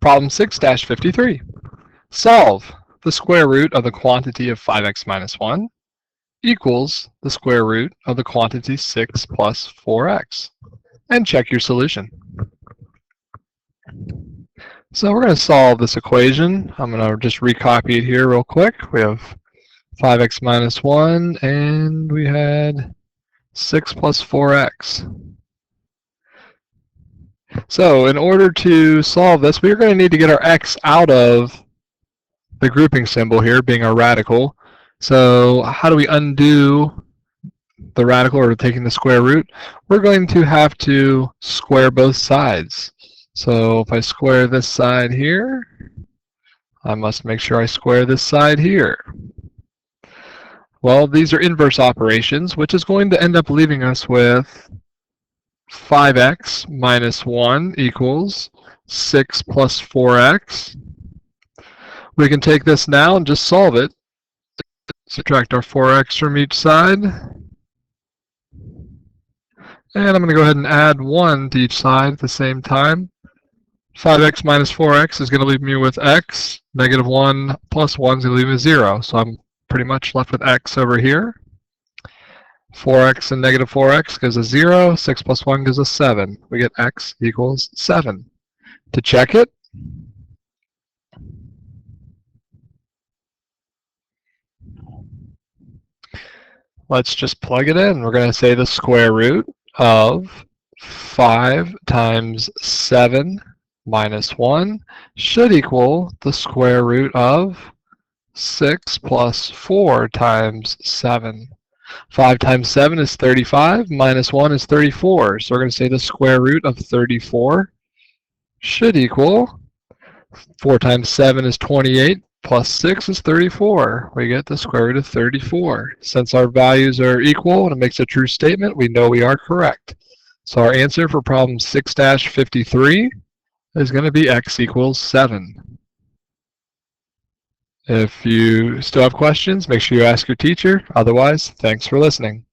Problem 6-53. Solve the square root of the quantity of 5x minus 1 equals the square root of the quantity 6 plus 4x. And check your solution. So we're going to solve this equation. I'm going to just recopy it here real quick. We have 5x minus 1, and we had 6 plus 4x. So in order to solve this, we're going to need to get our x out of the grouping symbol here, being our radical. So how do we undo the radical, or taking the square root? We're going to have to square both sides. So if I square this side here, I must make sure I square this side here. Well, these are inverse operations, which is going to end up leaving us with 5x minus 1 equals 6 plus 4x. We can take this now and just solve it. Subtract our 4x from each side. And I'm going to go ahead and add 1 to each side at the same time. 5x minus 4x is going to leave me with x. Negative 1 plus 1 is going to leave me with 0. So I'm pretty much left with x over here. 4x and negative 4x gives us 0. 6 plus 1 gives us 7. We get x equals 7. To check it, let's just plug it in. We're going to say the square root of 5 times 7 minus 1 should equal the square root of 6 plus 4 times 7. 5 times 7 is 35, minus 1 is 34. So we're going to say the square root of 34 should equal 4 times 7 is 28, plus 6 is 34. We get the square root of 34. Since our values are equal and it makes a true statement, we know we are correct. So our answer for problem 6-53 is going to be x equals 7. If you still have questions, make sure you ask your teacher. Otherwise, thanks for listening.